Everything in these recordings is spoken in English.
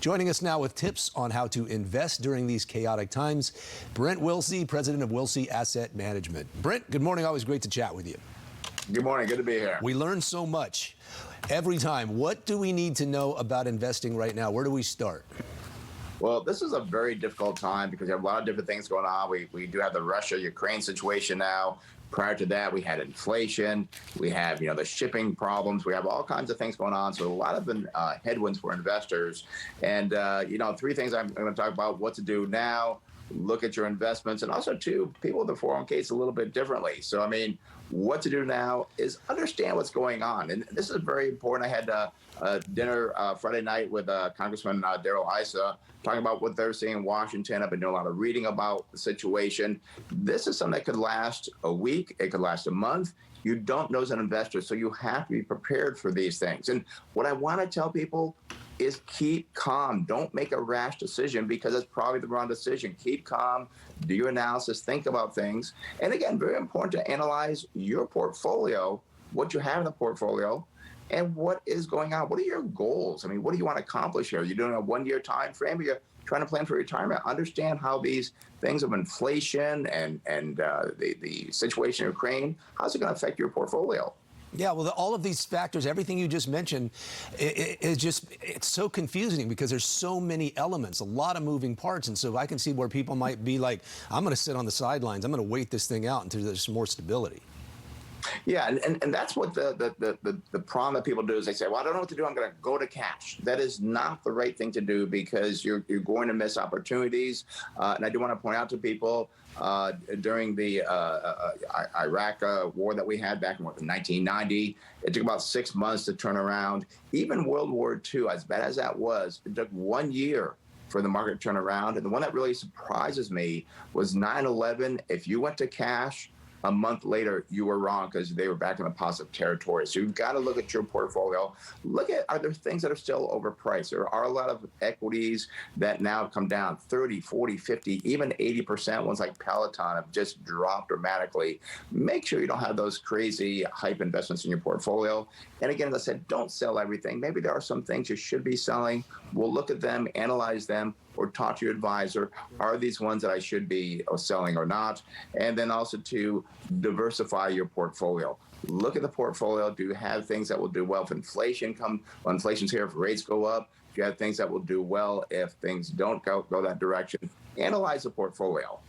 Joining us now with tips on how to invest during these chaotic times, Brent Wilsey, president of Wilsey Asset Management. Brent, good morning. Always great to chat with you. Good morning. Good to be here. We learn so much every time. What do we need to know about investing right now? Where do we start? Well, this is a very difficult time because you have a lot of different things going on. We do have the Russia-Ukraine situation now. Prior to that, we had inflation. We have, the shipping problems. We have all kinds of things going on. So a lot of headwinds for investors. And, three things I'm going to talk about: what to do now, look at your investments, and also, too, people with the 401ks a little bit differently. So, what to do now is understand what's going on. And this is very important. I had dinner Friday night with Congressman Darrell Issa, talking about what they're seeing in Washington. I've been doing a lot of reading about the situation. This is something that could last a week. It could last a month. You don't know as an investor, so you have to be prepared for these things. And what I want to tell people is keep calm. Don't make a rash decision because it's probably the wrong decision. Keep calm, do your analysis, think about things. And again, very important to analyze your portfolio, what you have in the portfolio, and what is going on. What are your goals? What do you want to accomplish here? You're doing a one-year time frame, or you're trying to plan for retirement. Understand how these things of inflation and the situation in Ukraine, how's it going to affect your portfolio? Yeah, well, all of these factors, everything you just mentioned, it's so confusing because there's so many elements, a lot of moving parts. And so I can see where people might be like, I'm going to sit on the sidelines. I'm going to wait this thing out until there's more stability. Yeah, and that's what the problem that people do is they say, well, I don't know what to do. I'm going to go to cash. That is not the right thing to do because you're going to miss opportunities. And I do want to point out to people during the Iraq war that we had back in 1990, it took about 6 months to turn around. Even World War II, as bad as that was, it took 1 year for the market to turn around. And the one that really surprises me was 9/11. If you went to cash, a month later, you were wrong because they were back in the positive territory. So you've got to look at your portfolio. Look at, are there things that are still overpriced? There are a lot of equities that now have come down 30, 40, 50, even 80%. Ones like Peloton have just dropped dramatically. Make sure you don't have those crazy hype investments in your portfolio. And again, as I said, don't sell everything. Maybe there are some things you should be selling. We'll look at them, analyze them, or talk to your advisor. Are these ones that I should be selling or not? And then also to diversify your portfolio. Look at the portfolio. Do you have things that will do well if when inflation's here, if rates go up? Do you have things that will do well if things don't go that direction? Analyze the portfolio.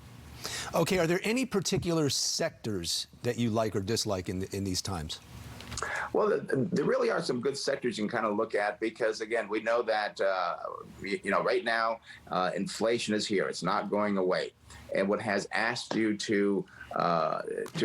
Okay, are there any particular sectors that you like or dislike in these times? Well, there really are some good sectors you can kind of look at because, again, we know that, right now, inflation is here. It's not going away. And what has asked you to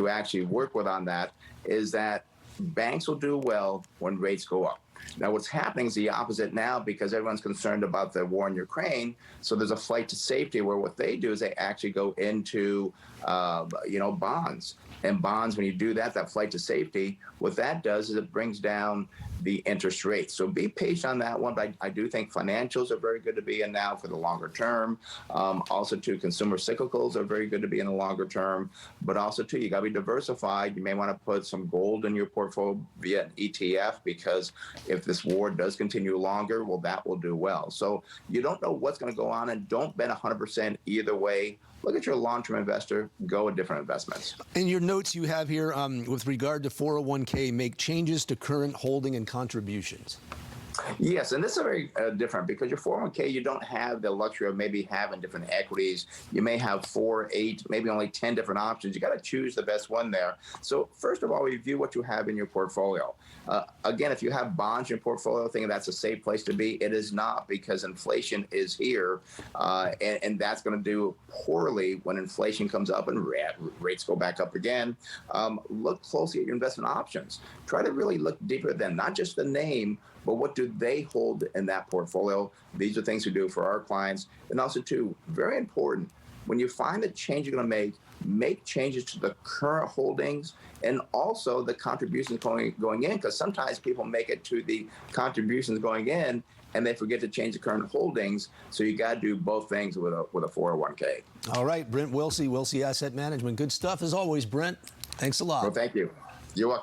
actually work with on that is that banks will do well when rates go up. Now, what's happening is the opposite now because everyone's concerned about the war in Ukraine. So there's a flight to safety where what they do is they actually go into, bonds. And bonds, when you do that flight to safety, what that does is it brings down the interest rate. So be patient on that one. But I do think financials are very good to be in now for the longer term. Also, too, consumer cyclicals are very good to be in the longer term. But also, too, you got to be diversified. You may want to put some gold in your portfolio via an ETF because if this war does continue longer, well, that will do well. So you don't know what's going to go on, and don't bet 100% either way. Look at your long-term investor, go with different investments. In your notes you have here with regard to 401k, make changes to current holding and contributions. Yes, and this is very different because your 401k, you don't have the luxury of maybe having different equities. You may have 4, 8, maybe only 10 different options. You got to choose the best one there. So first of all, review what you have in your portfolio. Again, if you have bonds in your portfolio, thinking that's a safe place to be, it is not because inflation is here, and that's going to do poorly when inflation comes up and rates go back up again. Look closely at your investment options. Try to really look deeper at them, not just the name, but what do they hold in that portfolio? These are things we do for our clients. And also, too, very important, when you find the change you're going to make changes to the current holdings and also the contributions going in, because sometimes people make it to the contributions going in and they forget to change the current holdings. So you got to do both things with a 401k. All right, Brent Wilsey, Wilsey Asset Management. Good stuff as always, Brent. Thanks a lot. Well, thank you. You're welcome.